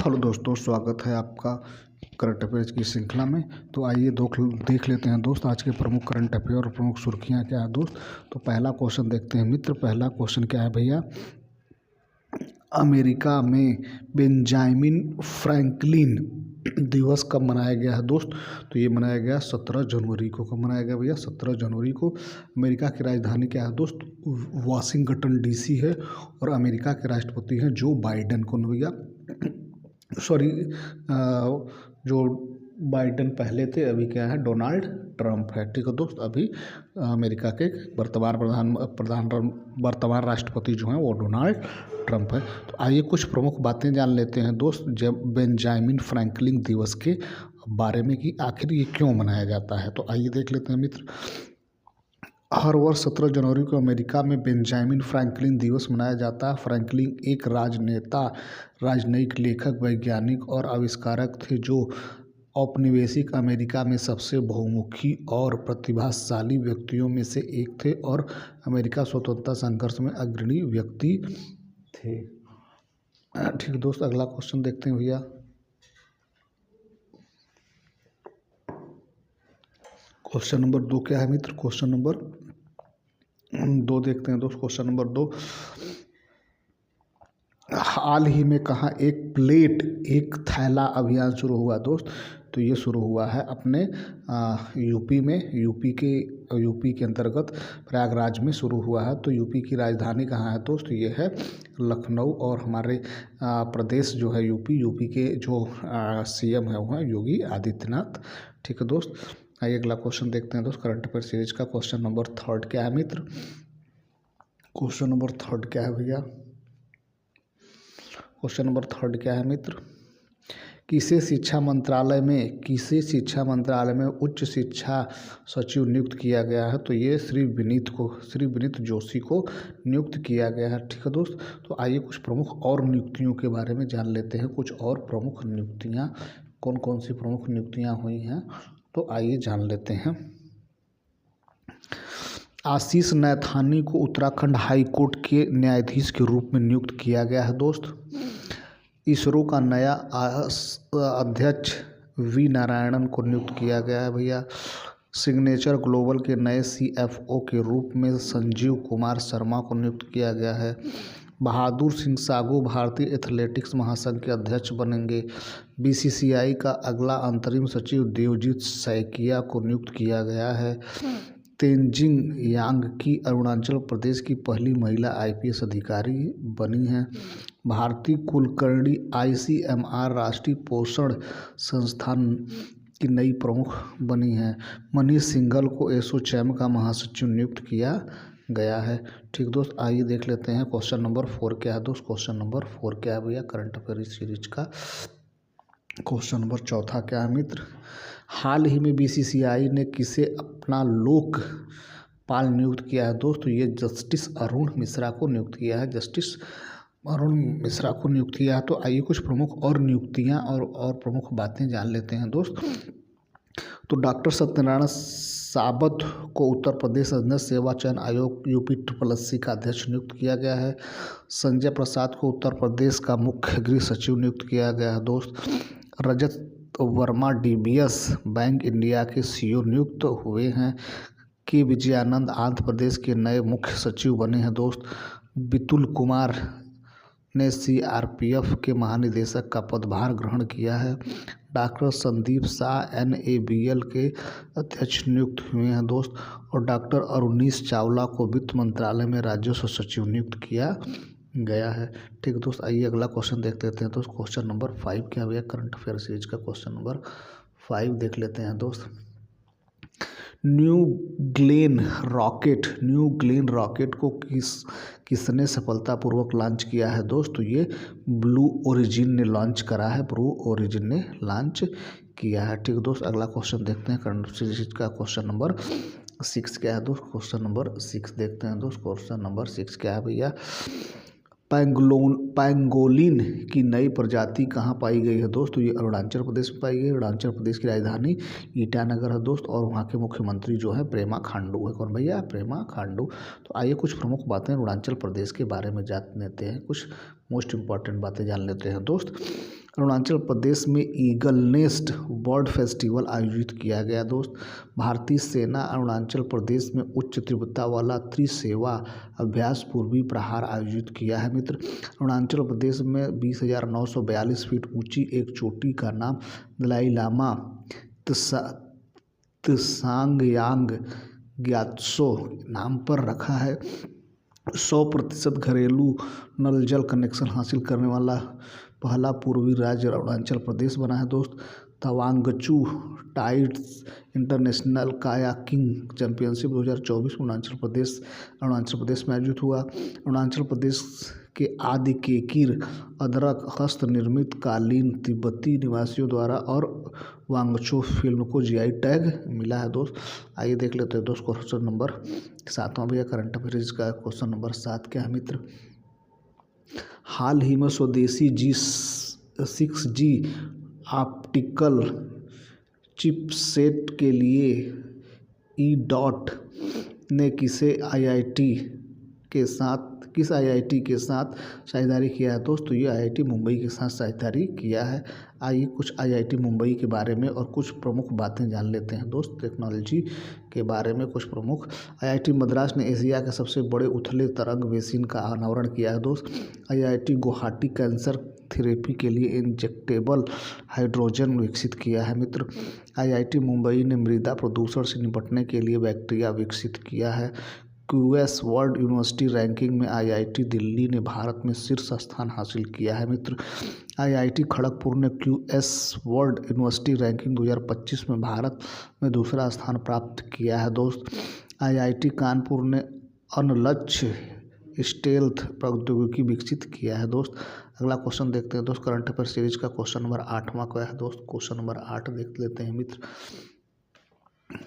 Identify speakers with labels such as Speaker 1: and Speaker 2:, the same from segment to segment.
Speaker 1: Hello दोस्तों, स्वागत है आपका करंट अफेयर्स की श्रृंखला में। तो आइए देख लेते हैं दोस्त आज के प्रमुख करंट अफेयर और प्रमुख सुर्खियां क्या है दोस्त। तो पहला क्वेश्चन देखते हैं मित्र। पहला क्वेश्चन क्या है भैया, अमेरिका में बेंजामिन फ्रैंकलिन दिवस कब मनाया गया है दोस्त। तो ये मनाया गया 17 जनवरी को। कब मनाया गया भैया? 17 जनवरी को। अमेरिका की राजधानी क्या है दोस्त? वाशिंगटन डीसी है। और अमेरिका के राष्ट्रपति हैं जो बाइडेन। कौन भैया? सॉरी, जो बाइडेन पहले थे, अभी क्या है? डोनाल्ड ट्रंप है। ठीक है दोस्त, अभी अमेरिका के वर्तमान राष्ट्रपति जो हैं वो डोनाल्ड ट्रंप है। तो आइए कुछ प्रमुख बातें जान लेते हैं दोस्त जब बेंजामिन फ्रैंकलिन दिवस के बारे में कि आखिर ये क्यों मनाया जाता है। तो आइए देख लेते हैं मित्र। हर वर्ष 17 जनवरी को अमेरिका में बेंजामिन फ्रैंकलिन दिवस मनाया जाता है। फ्रैंकलिन एक राजनेता, राजनयिक, लेखक, वैज्ञानिक और आविष्कारक थे जो औपनिवेशिक अमेरिका में सबसे बहुमुखी और प्रतिभाशाली व्यक्तियों में से एक थे और अमेरिका स्वतंत्रता संघर्ष में अग्रणी व्यक्ति थे। ठीक है दोस्त, अगला क्वेश्चन देखते हैं भैया। क्वेश्चन नंबर 2 क्या है मित्र? क्वेश्चन नंबर 2 देखते हैं दोस्त। क्वेश्चन नंबर 2, हाल ही में कहाँ एक प्लेट एक थैला अभियान शुरू हुआ दोस्त। तो ये शुरू हुआ है अपने यूपी में। यूपी के अंतर्गत प्रयागराज में शुरू हुआ है। तो यूपी की राजधानी कहाँ है दोस्त? ये है लखनऊ। और हमारे प्रदेश जो है यूपी के जो सीएम है वो है योगी आदित्यनाथ। ठीक है दोस्त, आइए अगला क्वेश्चन देखते हैं दोस्त करंट अफेयर सीरीज का। क्वेश्चन नंबर 3 क्या है मित्र? क्वेश्चन नंबर 3 क्या है भैया? क्वेश्चन नंबर 3 क्या है मित्र? किसे शिक्षा मंत्रालय में उच्च शिक्षा सचिव नियुक्त किया गया है। तो ये श्री विनीत जोशी को नियुक्त किया गया है। ठीक है दोस्त, तो आइए कुछ प्रमुख और नियुक्तियों के बारे में जान लेते हैं। कुछ और प्रमुख नियुक्तियां, कौन कौन सी प्रमुख नियुक्तियां हुई हैं तो आइए जान लेते हैं। आशीष नैथानी को उत्तराखंड हाई कोर्ट के न्यायाधीश के रूप में नियुक्त किया गया है दोस्त। इसरो का नया अध्यक्ष वी नारायणन को नियुक्त किया गया है भैया। सिग्नेचर ग्लोबल के नए CFO के रूप में संजीव कुमार शर्मा को नियुक्त किया गया है। बहादुर सिंह सागू भारतीय एथलेटिक्स महासंघ के अध्यक्ष बनेंगे। BCCI का अगला अंतरिम सचिव देवजीत सैकिया को नियुक्त किया गया है। तेंजिंग यांगकी अरुणाचल प्रदेश की पहली महिला IPS अधिकारी बनी हैं। भारती कुलकर्णी ICMR राष्ट्रीय पोषण संस्थान की नई प्रमुख बनी हैं। मनीष सिंघल को एसोचैम का महासचिव नियुक्त किया गया है। ठीक दोस्त, आइए देख लेते हैं क्वेश्चन नंबर 4 क्या है दोस्त। क्वेश्चन नंबर 4 क्या है भैया करंट अफेयर सीरीज का? क्वेश्चन नंबर 4 क्या है मित्र? हाल ही में BCCI ने किसे अपना लोकपाल नियुक्त किया है दोस्त। तो ये जस्टिस अरुण मिश्रा को नियुक्त किया है। तो आइए कुछ प्रमुख और नियुक्तियां और प्रमुख बातें जान लेते हैं दोस्त। तो डॉक्टर सत्यनारायण साबत को उत्तर प्रदेश अधीनस्थ सेवा चयन आयोग UPSSC का अध्यक्ष नियुक्त किया गया है। संजय प्रसाद को उत्तर प्रदेश का मुख्य गृह सचिव नियुक्त किया गया है दोस्त। रजत वर्मा DBS बैंक इंडिया के CEO नियुक्त हुए हैं। के विजयानंद आंध्र प्रदेश के नए मुख्य सचिव बने हैं दोस्त। बितुल कुमार ने CRPF के महानिदेशक का पदभार ग्रहण किया है। डॉक्टर संदीप शाह NABL के अध्यक्ष नियुक्त हुए हैं दोस्त। और डॉक्टर अरुणीश चावला को वित्त मंत्रालय में राजस्व सचिव नियुक्त किया गया है। ठीक है दोस्त, आइए अगला क्वेश्चन देख लेते हैं दोस्त। क्वेश्चन नंबर 5 क्या भैया करंट अफेयर सीरीज का? क्वेश्चन नंबर 5 देख लेते हैं दोस्त। न्यू ग्लेन रॉकेट को किसने सफलतापूर्वक लॉन्च किया है दोस्त। तो ये ब्लू ओरिजिन ने लॉन्च किया है। ठीक है दोस्त, अगला क्वेश्चन देखते हैं करंट सीरीज का। क्वेश्चन नंबर 6 क्या है दोस्त? क्वेश्चन नंबर 6 देखते हैं दोस्त। क्वेश्चन नंबर 6 क्या है भैया? पैंगोलिन की नई प्रजाति कहाँ पाई गई है दोस्त। तो ये अरुणाचल प्रदेश में पाई गई है। अरुणाचल प्रदेश की राजधानी ईटानगर है दोस्त। और वहाँ के मुख्यमंत्री जो है पेमा खांडू है। कौन भैया? पेमा खांडू। तो आइए कुछ प्रमुख बातें अरुणाचल प्रदेश के बारे में जान लेते हैं। कुछ मोस्ट इम्पॉर्टेंट बातें जान लेते हैं दोस्त। अरुणाचल प्रदेश में ईगल नेस्ट बर्ड फेस्टिवल आयोजित किया गया दोस्त। भारतीय सेना अरुणाचल प्रदेश में उच्च तीव्रता वाला त्रिसेवा अभ्यास पूर्वी प्रहार आयोजित किया है मित्र। अरुणाचल प्रदेश में 20,942 फीट ऊंची एक चोटी का नाम दलाई लामा त्सांगयांग ग्यात्सो नाम पर रखा है। 100% घरेलू नल जल कनेक्शन हासिल करने वाला पहला पूर्वी राज्य अरुणाचल प्रदेश बना है दोस्त। Tawangchu tides international kayaking championship 2024 Arunachal Pradesh में आयोजित हुआ। अरुणाचल प्रदेश के आदि केकिर अदरक हस्त निर्मित कालीन तिब्बती निवासियों द्वारा और वांगचो फिल्म को जीआई टैग मिला है दोस्त। आइए देख लेते हैं दोस्त क्वेश्चन नंबर 7वां भैया करंट अफेयर्स का क्वेश्चन नंबर 7 क्या है मित्र। हाल ही में स्वदेशी G6G ऑप्टिकल चिपसेट के लिए ई.डॉट ने किस आईआईटी के साथ साझेदारी किया है दोस्त। तो ये आईआईटी मुंबई के साथ साझेदारी किया है। आइए कुछ आईआईटी मुंबई के बारे में और कुछ प्रमुख बातें जान लेते हैं दोस्त। टेक्नोलॉजी के बारे में कुछ प्रमुख। आईआईटी मद्रास ने एशिया के सबसे बड़े उथले तरंग बेसिन का अनावरण किया है दोस्त। आईआईटी गुवाहाटी कैंसर थेरेपी के लिए इंजेक्टेबल हाइड्रोजन विकसित किया है मित्र। आईआईटी मुंबई ने मृदा प्रदूषण से निपटने के लिए बैक्टीरिया विकसित किया है। क्यूएस वर्ल्ड यूनिवर्सिटी रैंकिंग में आईआईटी दिल्ली ने भारत में शीर्ष स्थान हासिल किया है मित्र। आईआईटी खड़गपुर ने क्यूएस वर्ल्ड यूनिवर्सिटी रैंकिंग 2025 में भारत में दूसरा स्थान प्राप्त किया है दोस्त। आईआईटी कानपुर ने अनलक्ष्य स्टेल्थ प्रौद्योगिकी विकसित किया है दोस्त। अगला क्वेश्चन देखते हैं दोस्त करंट अफेयर सीरीज का क्वेश्चन नंबर 8वां क्या है दोस्त। क्वेश्चन नंबर 8 देख लेते हैं मित्र।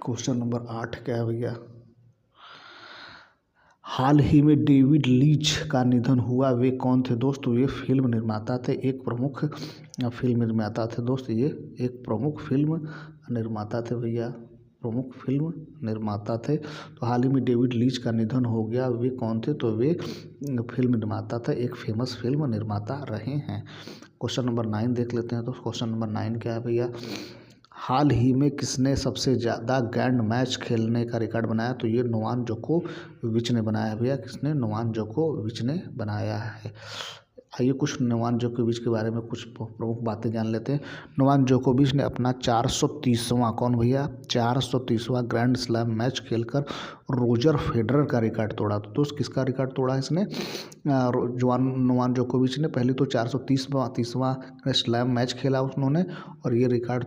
Speaker 1: क्वेश्चन नंबर 8 क्या है भैया। हाल ही में डेविड लीच का निधन हुआ, वे कौन थे दोस्त। तो ये फिल्म निर्माता थे, एक प्रमुख फिल्म निर्माता थे दोस्त। ये एक प्रमुख फिल्म निर्माता थे भैया, प्रमुख फिल्म निर्माता थे। तो हाल ही में डेविड लीच का निधन हो गया, वे कौन थे। तो वे फिल्म निर्माता थे, एक फेमस फिल्म निर्माता रहे हैं। क्वेश्चन नंबर 9 देख लेते हैं। तो क्वेश्चन नंबर 9 क्या है भैया। हाल ही में किसने सबसे ज़्यादा ग्रैंड मैच खेलने का रिकॉर्ड बनाया। तो ये नोवाक जोकोविच ने बनाया है भैया। किसने। नोवाक जोकोविच ने बनाया है। आइए कुछ नोवाक जोकोविच के बारे में कुछ प्रमुख बातें जान लेते हैं। नोवाक जोकोविच ने अपना 430वां कौन भैया 430वां ग्रैंड स्लैम मैच खेलकर रोजर फेडरर का रिकॉर्ड तोड़ा। तो दोस्त किसका रिकॉर्ड तोड़ा इसने। नोवाक जोकोविच ने पहले तो 430वां स्लैम मैच खेला उन्होंने, और ये रिकॉर्ड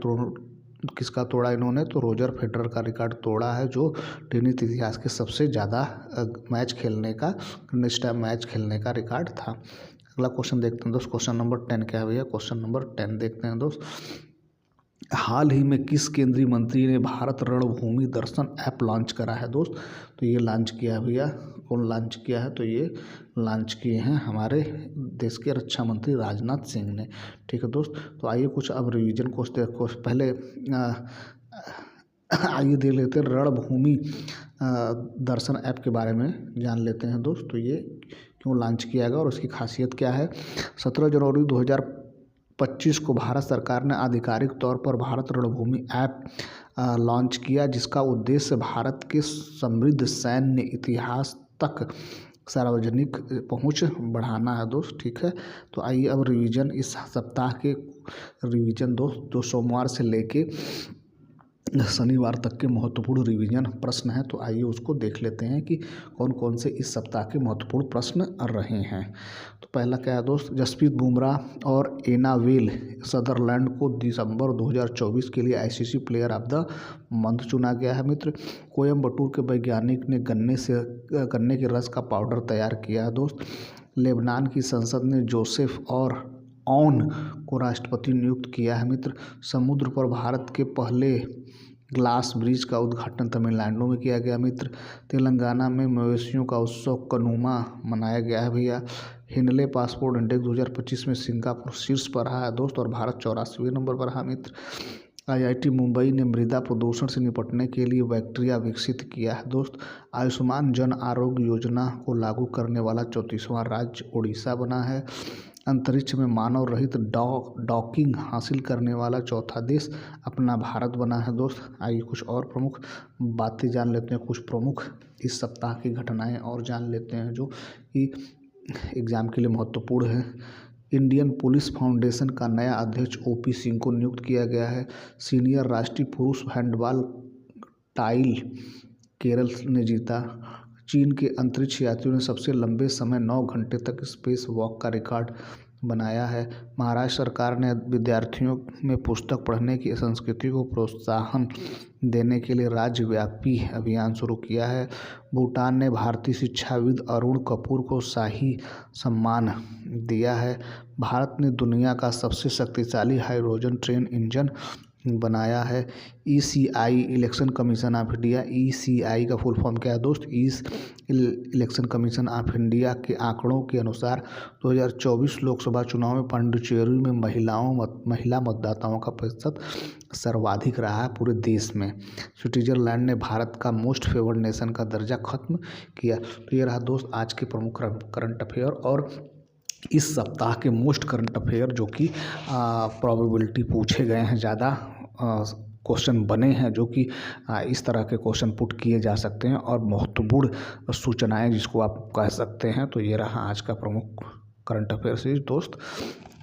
Speaker 1: किसका तोड़ा इन्होंने। तो रोजर फेडरर का रिकॉर्ड तोड़ा है, जो टेनिस इतिहास के सबसे ज़्यादा मैच खेलने का रिकॉर्ड था। अगला क्वेश्चन देखते हैं दोस्त। क्वेश्चन नंबर 10 क्या है भैया। क्वेश्चन नंबर 10 देखते हैं दोस्त। हाल ही में किस केंद्रीय मंत्री ने भारत रणभूमि दर्शन ऐप लॉन्च करा है दोस्त। तो ये लॉन्च किया है भैया। कौन लॉन्च किया है। तो ये लॉन्च किए हैं हमारे देश के रक्षा मंत्री राजनाथ सिंह ने। ठीक है दोस्त। तो आइए कुछ अब रिवीजन को पहले आइए देख लेते हैं रणभूमि दर्शन ऐप के बारे में जान लेते हैं दोस्त। तो ये क्यों लॉन्च किया गया और उसकी खासियत क्या है। 17 जनवरी 2025 को भारत सरकार ने आधिकारिक तौर पर भारत रणभूमि ऐप लॉन्च किया, जिसका उद्देश्य भारत के समृद्ध सैन्य इतिहास तक सार्वजनिक पहुंच बढ़ाना है दोस्त। ठीक है। तो आइए अब रिवीजन इस सप्ताह के रिवीजन दोस्त, जो सोमवार से लेके शनिवार तक के महत्वपूर्ण रिवीजन प्रश्न हैं। तो आइए उसको देख लेते हैं कि कौन कौन से इस सप्ताह के महत्वपूर्ण प्रश्न रहे हैं। तो पहला क्या है दोस्त। जसप्रीत बुमराह और एनावेल सदरलैंड को दिसंबर 2024 के लिए ICC player of the month चुना गया है मित्र। कोयम्बटूर के वैज्ञानिक ने गन्ने के रस का पाउडर तैयार किया है दोस्त। लेबनान की संसद ने जोसेफ और ऑन को राष्ट्रपति नियुक्त किया है मित्र। समुद्र पर भारत के पहले ग्लास ब्रिज का उद्घाटन तमिलनाडु में किया गया मित्र। तेलंगाना में मवेशियों का उत्सव कनुमा मनाया गया है भैया। हिंडले पासपोर्ट इंडेक्स 2025 में सिंगापुर शीर्ष पर रहा है दोस्त, और भारत 84वें नंबर पर रहा मित्र। आईआईटी मुंबई ने मृदा प्रदूषण से निपटने के लिए बैक्टीरिया विकसित किया है दोस्त। आयुष्मान जन आरोग्य योजना को लागू करने वाला 34वां राज्य ओडिशा बना है। अंतरिक्ष में मानव रहित डॉकिंग हासिल करने वाला चौथा देश अपना भारत बना है दोस्त। आइए कुछ और प्रमुख बातें जान लेते हैं, कुछ प्रमुख इस सप्ताह की घटनाएं और जान लेते हैं जो कि एग्ज़ाम के लिए महत्वपूर्ण है। इंडियन पुलिस फाउंडेशन का नया अध्यक्ष ओपी सिंह को नियुक्त किया गया है। सीनियर राष्ट्रीय पुरुष हैंडबॉल टाइल केरल ने जीता। चीन के अंतरिक्ष यात्रियों ने सबसे लंबे समय 9 घंटे तक स्पेस वॉक का रिकॉर्ड बनाया है। महाराष्ट्र सरकार ने विद्यार्थियों में पुस्तक पढ़ने की संस्कृति को प्रोत्साहन देने के लिए राज्यव्यापी अभियान शुरू किया है। भूटान ने भारतीय शिक्षाविद अरुण कपूर को शाही सम्मान दिया है। भारत ने दुनिया का सबसे शक्तिशाली हाइड्रोजन ट्रेन इंजन बनाया है। ECI election commission of India, ECI का फुल फॉर्म क्या है दोस्त? East election commission of India के आंकड़ों के अनुसार 2024 लोकसभा चुनाव में पांडिचेरी में महिला मतदाताओं का प्रतिशत सर्वाधिक रहा है पूरे देश में। स्विट्जरलैंड ने भारत का मोस्ट फेवर्ड नेशन का दर्जा खत्म किया। तो ये रहा दोस्त आज के प्रमुख करंट अफेयर और इस सप्ताह के मोस्ट करंट अफेयर जो कि प्रोबेबिलिटी पूछे गए हैं, ज़्यादा क्वेश्चन बने हैं जो कि इस तरह के क्वेश्चन पुट किए जा सकते हैं और महत्वपूर्ण सूचनाएं जिसको आप कह सकते हैं। तो ये रहा आज का प्रमुख करंट अफेयर सीरीज दोस्त।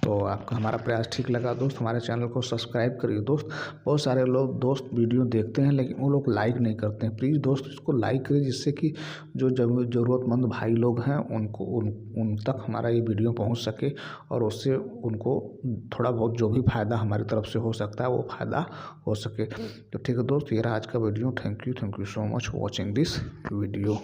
Speaker 1: तो आपका हमारा प्रयास ठीक लगा दोस्त, हमारे चैनल को सब्सक्राइब करिए दोस्त। बहुत सारे लोग दोस्त वीडियो देखते हैं लेकिन वो लोग लाइक नहीं करते हैं। प्लीज़ दोस्त इसको लाइक करिए जिससे कि जो ज़रूरतमंद भाई लोग हैं उनको उन तक हमारा ये वीडियो पहुंच सके और उससे उनको थोड़ा बहुत जो भी फ़ायदा हमारी तरफ से हो सकता है वो फ़ायदा हो सके। तो ठीक है दोस्त, ये रहा आज का video. Thank you so much watching this video.